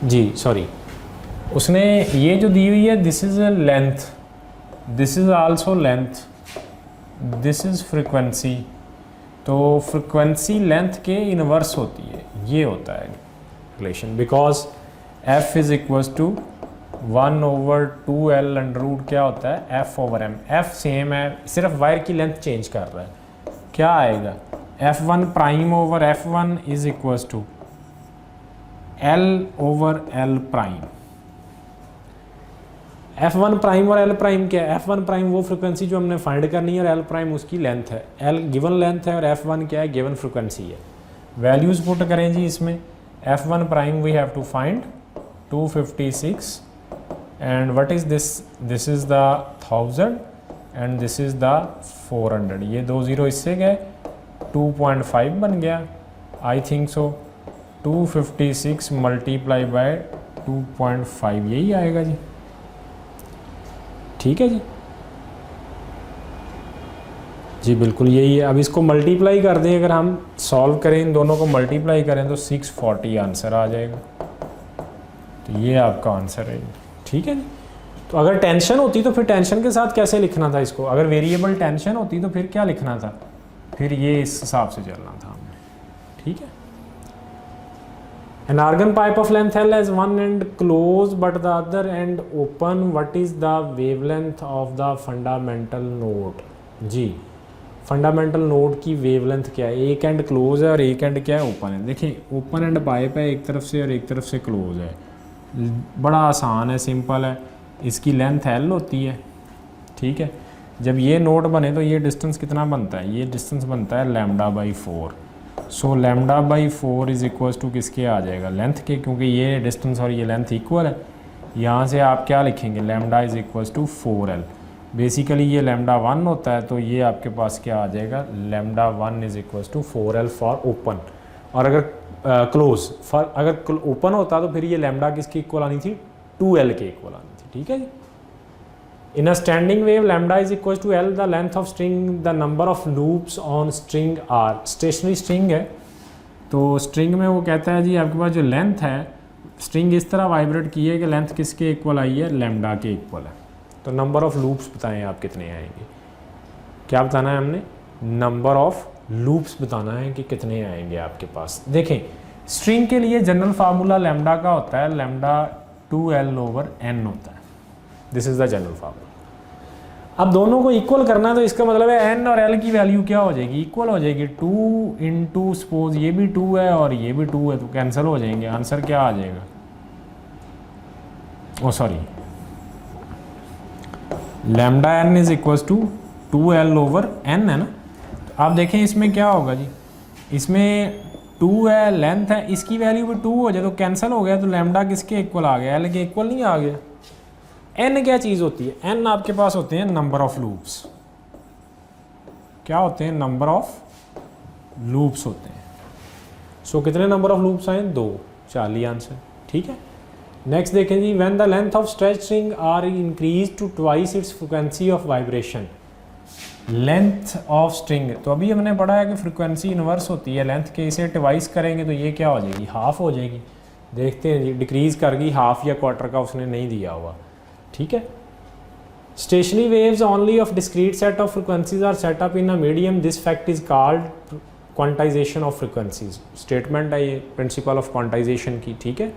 जी sorry, उसने ये जो दी हुई है this is a length, this is also length, this is frequency, तो फ्रिक्वेंसी लेंथ के इनवर्स होती है, ये होता है relation, because F is equals to 1/2L under root क्या होता है F/m, एफ सेम है, सिर्फ वायर की लेंथ चेंज कर रहा है, क्या आएगा F1 prime over F1 is equals to L/L prime. F1 prime और L प्राइम क्या है, F1 प्राइम वो फ्रिक्वेंसी जो हमने फाइंड करनी है और L प्राइम उसकी लेंथ है, L गिवन लेंथ है और F1 क्या है, गिवन फ्रिक्वेंसी है। वैल्यूज़ पुट करें जी इसमें, F1 prime we have to find 256 and what is this, this is the 1000 and this is the 400, ये 2 0 इससे गए 2.5 बन गया, I think so 256 multiply by 2.5 यही आएगा जी, ठीक है जी, जी बिल्कुल यही है। अब इसको मल्टीप्लाई कर दें, अगर हम सॉल्व करें इन दोनों को मल्टीप्लाई करें तो 640 आंसर आ जाएगा, तो ये आपका आंसर है, ठीक है जी। तो अगर टेंशन होती तो फिर टेंशन के साथ कैसे लिखना था इसको, अगर वेरिएबल टेंशन होती तो फिर क्या लिखना था, फिर ये इस हिसाब से चलना था हमने, ठीक है। An argon pipe of length L has one end closed but the other end open. What is the wavelength of the fundamental node? जी फंडामेंटल नोड की वेवलेंथ क्या है, एक एंड क्लोज है और एक एंड क्या है, ओपन है। देखिए ओपन एंड पाइप है एक तरफ से और एक तरफ से क्लोज है, बड़ा आसान है, सिंपल है, इसकी लेंथ L होती है, ठीक है। जब ये नोड बने तो ये डिस्टेंस कितना बनता है, ये डिस्टेंस बनता है λ/4, सो λ/4 इज इक्वल्स टू किसके आ जाएगा, लेंथ के, क्योंकि ये डिस्टेंस और ये लेंथ इक्वल है। यहाँ से आप क्या लिखेंगे, λ is equals to 4L, basically ये λ1 होता है, तो ये आपके पास क्या आ जाएगा, λ1 is equals to 4L for open, और अगर क्लोज फॉर अगर ओपन होता तो फिर ये λ किसकी इक्वल आनी थी, 2L के इक्वल आनी थी, ठीक है जी। In a standing wave, lambda is equals to L, the length of string, the number of loops on string are. Stationary string है, तो string में वो कहता है जी आपके पास जो लेंथ है, string इस तरह वाइब्रेट की है कि लेंथ किसके इक्वल आई है, लैम्डा के इक्वल है। तो नंबर ऑफ लूप्स बताएं आप कितने आएंगे, क्या बताना है हमने, नंबर ऑफ लूप्स बताना है कि कितने आएंगे आपके पास। देखें स्ट्रिंग के लिए जनरल फार्मूला लैम्डा का होता है, लैम्डा 2L/n होता है, this is the general formula. अब दोनों को इक्वल करना है तो इसका मतलब है n और l की वैल्यू क्या हो जाएगी, इक्वल हो जाएगी, 2 इंटू सपोज ये भी 2 है और ये भी 2 है, तो कैंसिल हो जाएंगे, आंसर क्या आ जाएगा, oh sorry λn is equals to 2L/n है ना। तो आप देखें इसमें क्या होगा जी, इसमें 2 है, लेंथ है, इसकी वैल्यू भी 2 हो जाए तो कैंसिल हो गया, तो लैम्डा किसके इक्वल आ गया, l के इक्वल नहीं आ गया। n क्या चीज़ होती है, n आपके पास होते हैं नंबर ऑफ लूप्स, क्या होते हैं, नंबर ऑफ लूप्स होते हैं। सो कितने नंबर ऑफ लूप्स आए, 2, 40 आंसर, ठीक है। नेक्स्ट देखें जी, when the length of stretch string are increase to twice its frequency of vibration, length of string, तो अभी हमने पढ़ा है कि फ्रिक्वेंसी इनवर्स होती है लेंथ के, इसे डिवाइस करेंगे तो ये क्या हो जाएगी, हाफ हो जाएगी। देखते हैं जी, डिक्रीज कर गई, हाफ या क्वार्टर का उसने नहीं दिया हुआ, ठीक है। Stationary waves only of discrete set of frequencies are set up in a medium, this fact is called quantization of frequencies, statement है ये प्रिंसिपल ऑफ क्वांटाइजेशन की, ठीक है।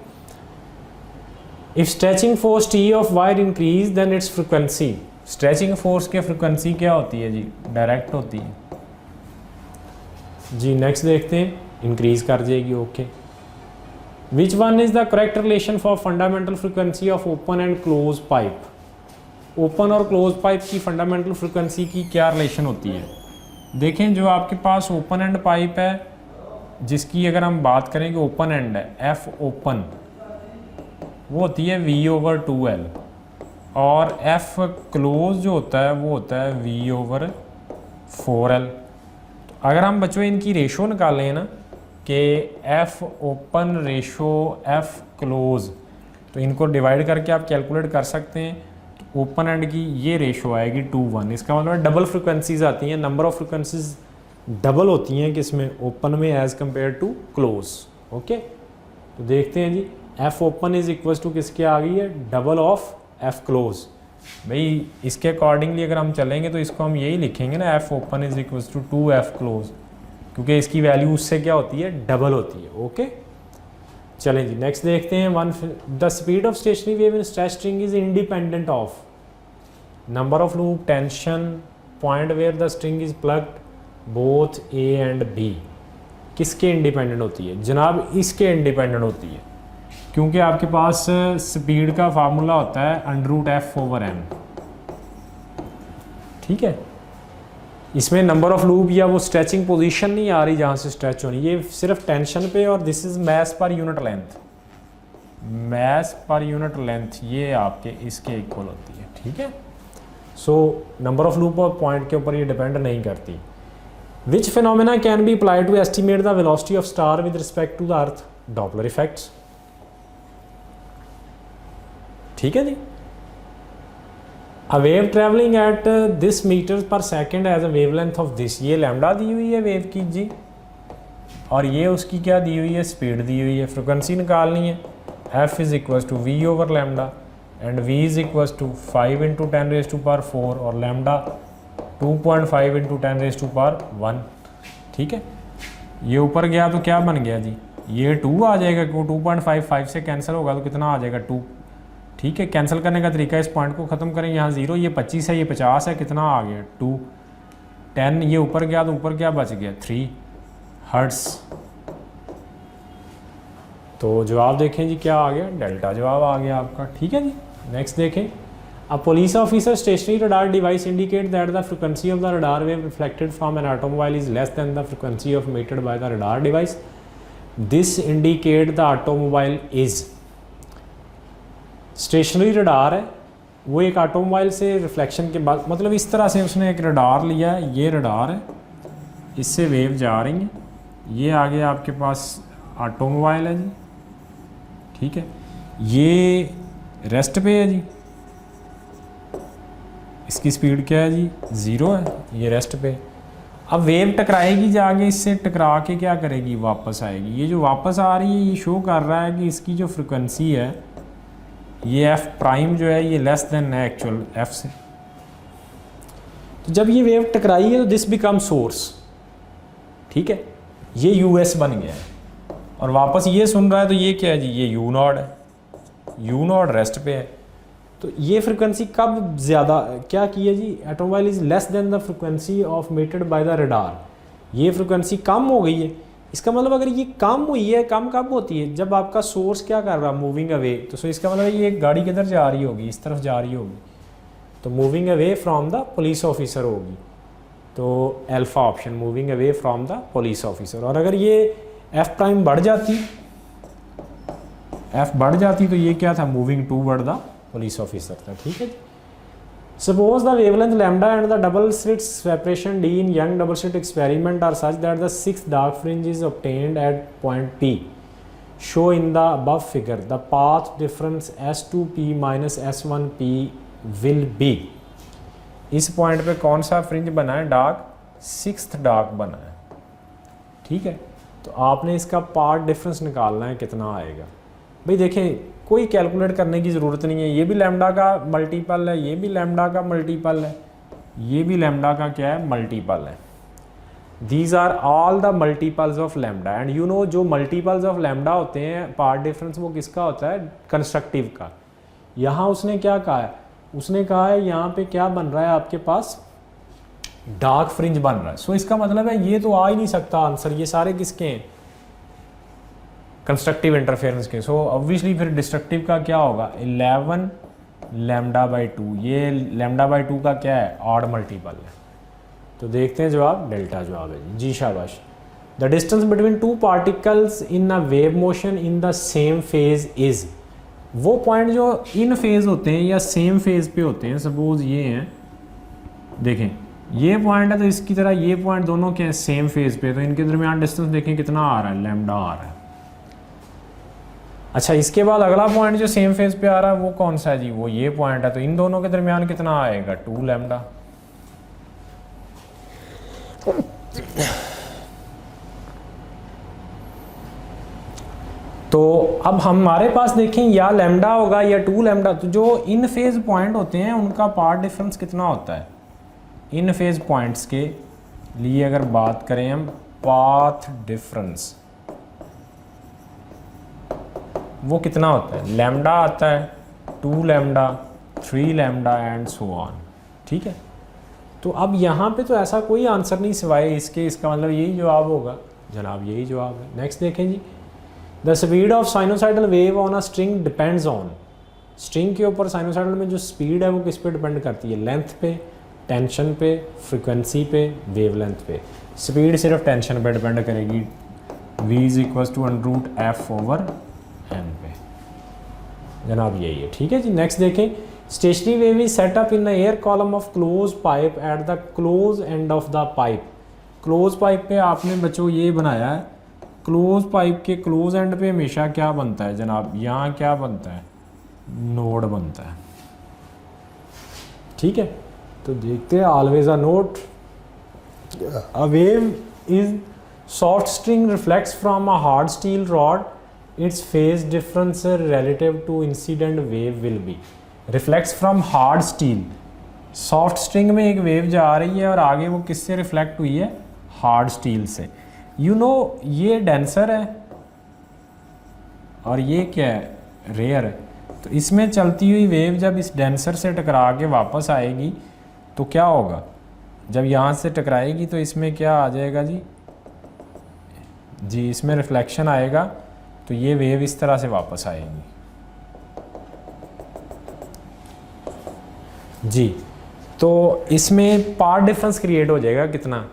If stretching force T of wire increase then its frequency, stretching force के frequency क्या होती है जी, direct होती है जी। नेक्स्ट देखते हैं, इंक्रीज कर जाएगी, okay. Which one is the correct relation for fundamental frequency of open and closed pipe? Open और क्लोज पाइप की फंडामेंटल फ्रिक्वेंसी की क्या रिलेशन होती है। देखें जो आपके पास ओपन एंड पाइप है, जिसकी अगर हम बात करें कि ओपन एंड है, एफ ओपन वो होती है V/2L, और एफ क्लोज जो होता है वो होता है V/4L। अगर हम बच्चों इनकी रेशो निकालें ना कि F open ratio F close, तो इनको डिवाइड करके आप कैलकुलेट कर सकते हैं। तो ओपन एंड की ये रेशो आएगी 2:1, इसका मतलब डबल फ्रिक्वेंसीज आती हैं, नंबर ऑफ फ्रिक्वेंसीज डबल होती हैं किसमें, ओपन में as compare to close, okay. तो देखते हैं जी, F open is equal to किसके आ गई है, डबल ऑफ एफ क्लोज। भाई इसके अकॉर्डिंगली अगर हम चलेंगे तो इसको हम यही लिखेंगे ना, F open is equal to 2f close, क्योंकि इसकी वैल्यू उससे क्या होती है, डबल होती है। ओके चलें जी, नेक्स्ट देखते हैं। The speed of stationary wave in stretch string is independent of number of loop, tension, point where the string is plucked, both A and B. किसके इंडिपेंडेंट होती है जनाब, इसके इंडिपेंडेंट होती है, क्योंकि आपके पास स्पीड का फार्मूला होता है √f/m। ठीक है, इसमें नंबर ऑफ लूप या वो स्ट्रेचिंग पोजीशन नहीं आ रही जहाँ से स्ट्रेच होनी, ये सिर्फ टेंशन पे, और this is mass per unit length, mass per unit length ये आपके इसके इक्वल होती है। ठीक है, सो नंबर ऑफ लूप और पॉइंट के ऊपर ये डिपेंड नहीं करती। Which phenomena can be applied to estimate the velocity of star with respect to the earth, Doppler effects. ठीक है जी, a wave travelling at this metre per second as a wavelength of this, ये lambda दी हुई है wave की जी, और ये उसकी क्या दी हुई है, स्पीड दी हुई है। फ्रिक्वेंसी निकालनी है, F is equal to V over lambda, and V is equal to 5 × 10⁻⁴ और लैम्डा 2.5 × 10⁻1। ठीक है, ये ऊपर गया तो क्या बन गया जी, ये 2 आ जाएगा, क्यों 2.5 से कैंसिल होगा तो कितना आ जाएगा 2। ठीक है, कैंसिल करने का तरीका, इस पॉइंट को ख़त्म करें, यहाँ 0, ये 25 है, ये 50 है, कितना आ गया 2। 10 ये ऊपर गया तो ऊपर क्या बच गया 3 हर्ट्स। तो जवाब देखें जी क्या आ गया, डेल्टा जवाब आ गया आपका। ठीक है जी, नेक्स्ट देखें। A police officer stationary radar device indicate that the frequency of the radar wave reflected from an automobile is less than the frequency of emitted by the radar device, this indicate the automobile is. Stationary radar है, वो एक automobile से reflection के बाद, मतलब इस तरह से उसने एक रडार लिया है, ये रडार है, इससे वेव जा रही है, ये आगे आपके पास ऑटोमोबाइल है जी। ठीक है, ये रेस्ट पे है जी, इसकी स्पीड क्या है जी 0 है, ये रेस्ट पे। अब वेव टकराएगी जाके, इससे टकरा के क्या करेगी, वापस आएगी। ये जो वापस आ रही है ये शो कर रहा है कि इसकी जो फ्रिक्वेंसी है ये एफ प्राइम जो है ये लेस देन है एक्चुअल एफ से। तो जब ये वेव टकराई है तो दिस बिकम सोर्स। ठीक है, ये यूएस बन गया है और वापस ये सुन रहा है, तो ये क्या है जी, ये यू नॉट है, यू नॉट रेस्ट पे है। तो ये फ्रिक्वेंसी कब ज़्यादा क्या की है जी, automobile is less than the frequency of emitted by the radar, ये फ्रिक्वेंसी कम हो गई है। इसका मतलब अगर ये कम हुई है, कम कब होती है, जब आपका सोर्स क्या कर रहा है, मूविंग अवे। तो सो इसका मतलब ये एक गाड़ी किधर जा रही होगी, इस तरफ जा रही होगी, तो moving away from the police officer होगी, तो alpha option, moving away from the police officer. और अगर ये एफ प्राइम बढ़ जाती, एफ बढ़ जाती, तो ये क्या था, moving toward the police officer था। ठीक है, suppose the wavelength lambda and the double slit separation d in Young double slit experiment are such that the sixth dark fringe is obtained at point P. Show in the above figure the path difference S2P minus S1P will be. इस point पे कौन सा fringe बना है, dark, sixth dark बना है। ठीक है, तो आपने इसका पाथ डिफरेंस निकालना है, कितना आएगा। भाई देखें, कोई कैलकुलेट करने की ज़रूरत नहीं है, ये भी लैम्डा का मल्टीपल है, ये भी लैम्डा का मल्टीपल है, ये भी लैम्डा का क्या है, मल्टीपल है। These are all the multiples of lambda. And you know जो मल्टीपल्स ऑफ लैम्डा होते हैं, पार्ट डिफरेंस वो किसका होता है, कंस्ट्रक्टिव का। यहाँ उसने क्या कहा है, उसने कहा है यहाँ पे क्या बन रहा है, आपके पास डार्क फ्रिंज बन रहा है। सो इसका मतलब है ये तो आ ही नहीं सकता आंसर, ये सारे किसके हैं, कंस्ट्रक्टिव इंटरफेरेंस के। सो ऑब्वियसली फिर डिस्ट्रक्टिव का क्या होगा, 11 λ/2। ये λ/2 का क्या है, ऑड मल्टीपल है। तो देखते हैं जवाब, डेल्टा जवाब है जी, शाबाश। The distance between two particles in a wave motion in the same phase is. वो पॉइंट जो इन फेज होते हैं या सेम फेज पे होते हैं, सपोज ये हैं, देखें ये पॉइंट है, तो इसकी तरह ये पॉइंट दोनों के सेम फेज पे, तो इनके दरमियान डिस्टेंस देखें कितना आ रहा है, लैम्डा आ रहा है। अच्छा, इसके बाद अगला पॉइंट जो सेम फेज पे आ रहा है वो कौन सा है जी, वो ये पॉइंट है, तो इन दोनों के दरमियान कितना आएगा, 2 लैम्डा। तो अब हमारे पास देखें या लैम्डा होगा या 2 लैम्डा, तो जो इन फेज पॉइंट होते हैं उनका पाथ डिफरेंस कितना होता है? इन फेज पॉइंट्स के लिए अगर बात करें हम पाथ डिफरेंस, वो कितना होता है? लैम्डा आता है, 2 lambda, 3 lambda and so on. ठीक है, तो अब यहाँ पे तो ऐसा कोई आंसर नहीं सिवाय इसके, इसका मतलब यही जवाब होगा जनाब, यही जवाब है। नेक्स्ट देखें जी, the speed of sinusoidal wave on a string depends on, string के ऊपर साइनोसाइडल में जो स्पीड है वो किस पे डिपेंड करती है? लेंथ पे, टेंशन पे, फ्रिक्वेंसी पे, वेवलेंथ पे। स्पीड सिर्फ टेंशन पे डिपेंड करेगी, v is equal to √f/m पे जनाब, यही है। ठीक है जी, नेक्स्ट देखें, stationary wave is set up in the air column of close pipe at the close end of the pipe. Close pipe पे आपने बच्चों ये बनाया है, क्लोज पाइप के क्लोज एंड पे हमेशा क्या बनता है जनाब? यहाँ क्या बनता है? नोड बनता है। ठीक है, तो देखते हैं, always a note, a wave is soft string reflects from a hard steel rod, its phase difference relative to incident wave will be. Reflects from hard steel, soft string में एक वेव जा रही है और आगे वो किससे रिफ्लेक्ट हुई है? हार्ड स्टील से। यू नो ये डेंसर है और ये क्या है? रेयर है। तो इसमें चलती हुई वेव जब इस डेंसर से टकरा के वापस आएगी तो क्या होगा? जब यहाँ से टकराएगी तो इसमें क्या आ जाएगा जी? जी इसमें रिफ्लेक्शन आएगा, तो ये वेव इस तरह से वापस आएगी। जी, तो इसमें पार्ट डिफरेंस क्रिएट हो जाएगा कितना?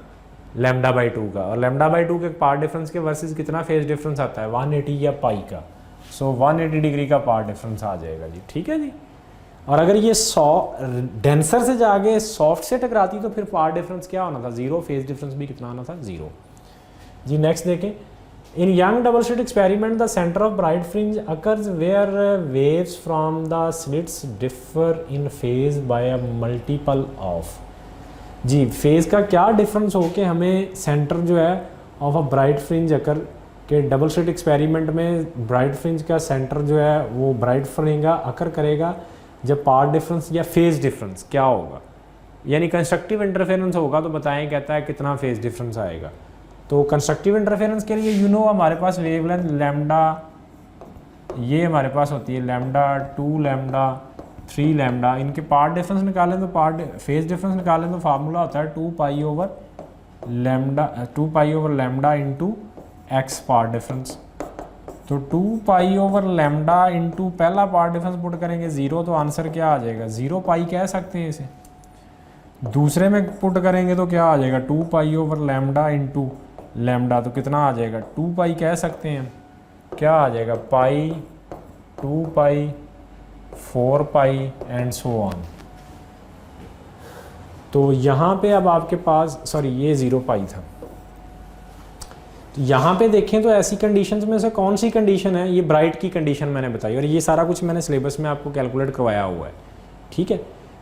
λ/2 का, और λ/2 के पार्ट डिफरेंस के वर्सेस कितना फेज डिफरेंस आता है? 180 या पाई का। सो 180 डिग्री का पार्ट डिफरेंस आ जाएगा जी। ठीक है जी, और अगर ये डेंसर से जाके सॉफ्ट से टकराती तो फिर पार्ट डिफरेंस क्या होना था? 0। फेज डिफरेंस भी कितना आना था? 0 जी। नेक्स्ट देखें, in Young double slit experiment the centre of bright fringe occurs where waves from the slits differ in phase by a multiple of. जी, फेज का क्या डिफरेंस हो के हमें सेंटर जो है of a bright fringe occur के double slit experiment में ब्राइट फ्रिंज का सेंटर जो है वो ब्राइट फ्रिंज अकर करेगा जब पार्ट डिफरेंस या फेज डिफरेंस क्या होगा? यानी कंस्ट्रक्टिव इंटरफेरेंस होगा तो बताएं, कहता है कितना फेज डिफरेंस आएगा। तो कंस्ट्रक्टिव इंटरफेरेंस के लिए यू नो हमारे पास वेवलेंथ लैम्डा, ये हमारे पास होती है λ/2 λ 3 लैम्डा। इनके पार्ट डिफरेंस निकालें तो पार्ट फेज डिफरेंस निकालें तो फार्मूला होता है 2 pi over lambda into x path difference. तो 2 पाई ओवर लैम्डा इंटू पहला पार्ट डिफरेंस पुट करेंगे 0, तो आंसर क्या आ जाएगा? 0 पाई कह सकते हैं इसे। दूसरे में पुट करेंगे तो क्या आ जाएगा? 2 pi over lambda into lambda, तो कितना आ जाएगा? 2 पाई कह सकते हैं। क्या आ जाएगा? पाई, 2 पाई, 4 पाई एंड सो ऑन। तो यहाँ पे अब आपके पास, सॉरी ये 0 पाई था, तो यहाँ पे देखें तो ऐसी कंडीशंस में से कौन सी कंडीशन है? ये ब्राइट की कंडीशन मैंने बताई और ये सारा कुछ मैंने सिलेबस में आपको कैलकुलेट करवाया हुआ है। ठीक है,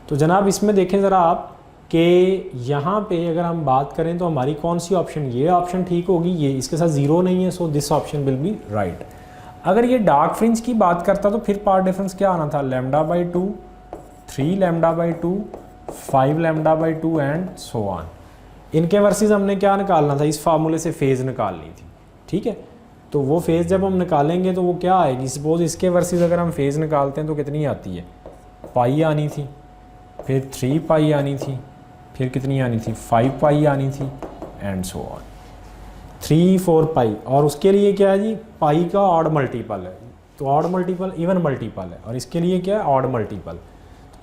तो जनाब इसमें देखें ज़रा आप कि यहाँ पे अगर हम बात करें तो हमारी कौन सी ऑप्शन, ये ऑप्शन ठीक होगी, ये इसके साथ 0 नहीं है, so this option will be right. अगर ये डार्क फ्रिंज की बात करता तो फिर पार्ट डिफरेंस क्या आना था? λ/2, 3 λ/2, 5 λ/2 एंड सो ऑन। इनके वर्सेस हमने क्या निकालना था? इस फार्मूले से फेज निकालनी थी। ठीक है, तो वो फेज जब हम निकालेंगे तो वो क्या आएगी? सपोज इसके वर्सेस अगर हम फेज निकालते हैं तो कितनी आती है? पाई आनी थी, फिर 3 पाई आनी थी, फिर कितनी आनी थी? 5 पाई आनी थी एंड सो ऑन। 3, 4 पाई, और उसके लिए क्या है जी? पाई का ऑड मल्टीपल है, तो ऑड मल्टीपल इवन मल्टीपल है, और इसके लिए क्या है? Odd multiple.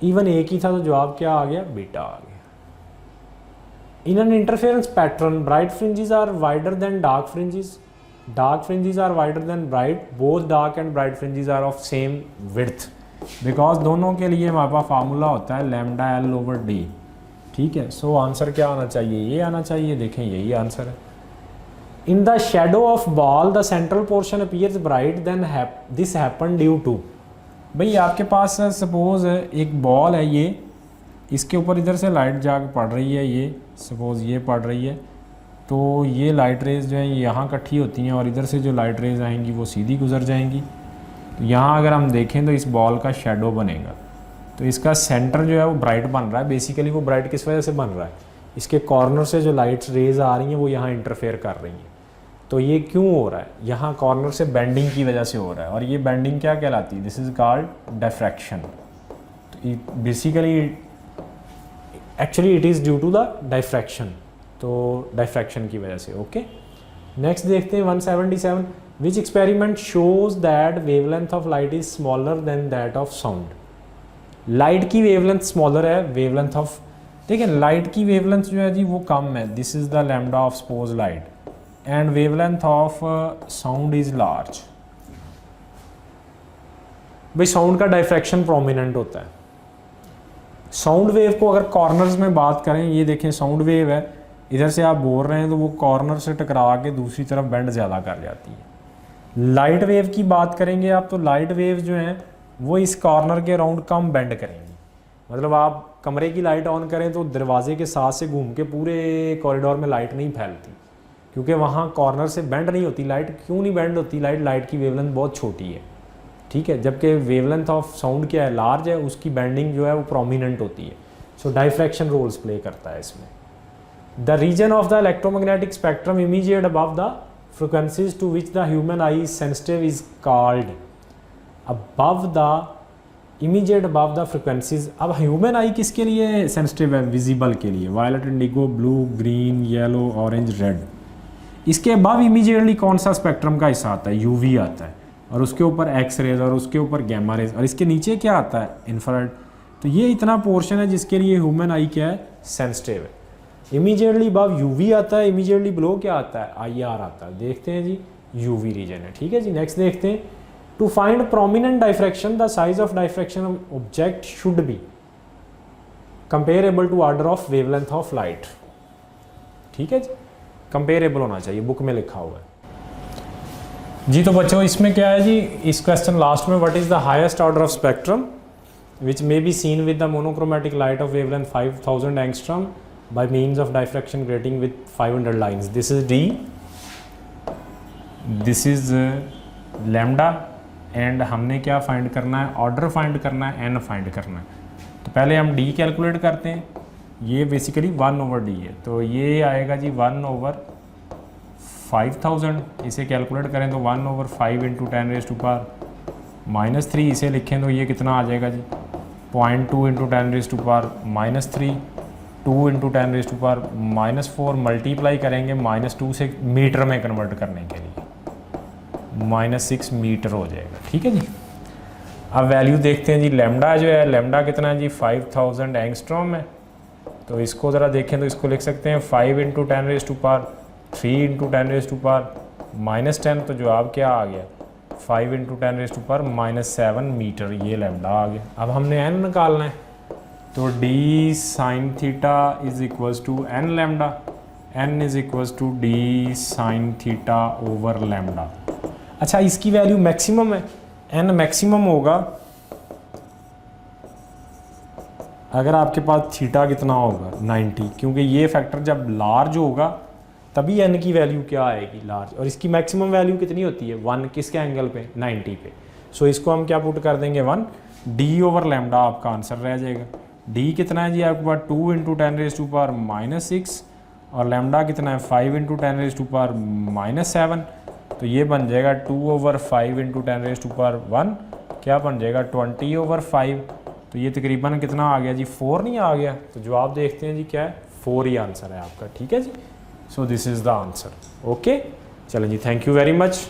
इवन एक ही था तो जवाब क्या आ गया? बीटा आ गया। In an interference pattern bright fringes are wider than dark fringes, dark fringes are wider than bright, both dark and bright fringes are of same width, because दोनों के लिए हमारे पास फार्मूला होता है λL/d। ठीक है, सो आंसर क्या आना चाहिए? ये आना चाहिए। देखें यही आंसर है। In the shadow of ball the central portion appears bright then this happen due to. भाई आपके पास सपोज एक बॉल है, ये इसके ऊपर इधर से लाइट जाके पड़ रही है, ये सपोज ये पड़ रही है, तो ये लाइट रेज जो है यहाँ इकट्ठी होती हैं और इधर से जो लाइट रेज आएंगी वो सीधी गुजर जाएंगी। तो यहाँ अगर हम देखें तो इस बॉल का शेडो बनेगा, तो इसका सेंटर जो है वो ब्राइट बन रहा है। बेसिकली वो ब्राइट किस वजह से बन रहा है, इसके कॉर्नर से जो लाइट रेज आ रही हैं वो यहाँ इंटरफेयर कर रही हैं। तो ये क्यों हो रहा है, यहाँ कॉर्नर से बेंडिंग की वजह से हो रहा है, और ये बेंडिंग क्या कहलाती है, दिस इज कॉल्ड डायफ्रैक्शन। तो basically actually it is due to the diffraction, तो डायफ्रैक्शन की वजह से। ओके, नेक्स्ट देखते हैं 177, which experiment shows that wavelength of light is smaller than that of sound. Light की वेवलेंथ स्मॉलर है, wavelength of, देखिए लाइट की वेवलेंथ जो है जी वो कम है, this is the lambda of suppose light, and wavelength of sound is large. भाई साउंड का डायफ्रैक्शन प्रोमिनेंट होता है। साउंड वेव को अगर कॉर्नर्स में बात करें, ये देखें साउंड वेव है, इधर से आप बोल रहे हैं तो वो कॉर्नर से टकरा के दूसरी तरफ बेंड ज़्यादा कर जाती है। लाइट वेव की बात करेंगे आप, तो लाइट वेव जो हैं वो इस कॉर्नर के अराउंड कम बेंड करेंगी। मतलब आप कमरे की लाइट ऑन करें तो दरवाजे के साथ से घूम के पूरे कॉरिडोर में लाइट नहीं फैलती, क्योंकि वहाँ कॉर्नर से बेंड नहीं होती लाइट। क्यों नहीं बेंड होती लाइट, लाइट की वेवलेंथ बहुत छोटी है, ठीक है, जबकि वेवलेंथ ऑफ साउंड क्या है, लार्ज है, उसकी बेंडिंग जो है वो प्रोमिनेंट होती है। सो डायफ्रैक्शन रोल्स प्ले करता है इसमें। The region of the electromagnetic spectrum immediate above the frequencies to which the human eye is sensitive is called, above the immediate above the frequencies. अब ह्यूमन आई किसके लिए sensitive है, visible के लिए, violet, indigo, blue, green, yellow, orange, red. इसके above immediately कौन सा spectrum का हिस्सा आता है, यूवी आता है, और उसके ऊपर एक्स रेज, और उसके ऊपर गैमा रेज, और इसके नीचे क्या आता है, इंफ्रारेड। तो ये इतना पोर्शन है जिसके लिए ह्यूमन आई क्या है, सेंसिटिव है। इमीडिएटली अबव यूवी आता है, इमीडिएटली बिलो क्या आता है, आईआर आता है। देखते हैं जी यूवी रीजन है, ठीक है जी। नेक्स्ट देखते हैं, to find prominent diffraction the size of diffraction of object should be comparable to order of wavelength of light, ठीक है जी, कंपेरेबल होना चाहिए, बुक में लिखा हुआ है जी। तो बच्चों इसमें क्या है जी, इस क्वेश्चन लास्ट में, what is the highest order of spectrum which may be seen with the monochromatic light of wavelength 5000 angstrom by means of diffraction grating with 500 lines. This is D, this is lambda, and हमने क्या find करना है, order find करना है, n find करना है। तो पहले हम D कैलकुलेट करते हैं, ये बेसिकली 1/D है, तो ये आएगा जी 1/5000। इसे कैलकुलेट करें तो 1/5 × 10⁻³ इसे लिखें तो ये कितना आ जाएगा जी, 0.2 × 10⁻³ 2 × 10⁻⁻4 मल्टीप्लाई करेंगे -2 से मीटर में कन्वर्ट करने के लिए, -6 मीटर हो जाएगा, ठीक है जी। अब वैल्यू देखते हैं जी, लैम्डा जो है, लैम्डा कितना है जी 5000 एंगस्ट्रॉम है। तो इसको ज़रा देखें तो इसको लिख सकते हैं 5 × 10⁻³ 3 × 10⁻−10, तो जवाब क्या आ गया, 5 × 10⁻−7 मीटर, ये लैम्डा आ गया। अब हमने n निकालना है, तो d sin theta is equals to n lambda, n is equals to d sin theta over lambda. अच्छा, इसकी वैल्यू मैक्सिमम है, n मैक्सिमम होगा अगर आपके पास थीटा कितना होगा 90, क्योंकि ये फैक्टर जब लार्ज होगा तभी n की वैल्यू क्या आएगी, लार्ज, और इसकी मैक्सिमम वैल्यू कितनी होती है 1, किसके एंगल पे, 90 पे। सो इसको हम क्या पुट कर देंगे 1, d ओवर लैम्डा आपका आंसर रह जाएगा। d कितना है जी आपके पास 2 × 10⁻⁻6, और लैम्डा कितना है 5 × 10⁻⁻7, तो ये बन जाएगा 2/5 × 10⁻1, क्या बन जाएगा 20/5। तो ये तकरीबन कितना आ गया जी 4 नहीं आ गया, तो जवाब देखते हैं जी क्या है, 4 ही आंसर है आपका, ठीक है जी। So this is the answer. Okay, चलें जी, थैंक यू वेरी मच।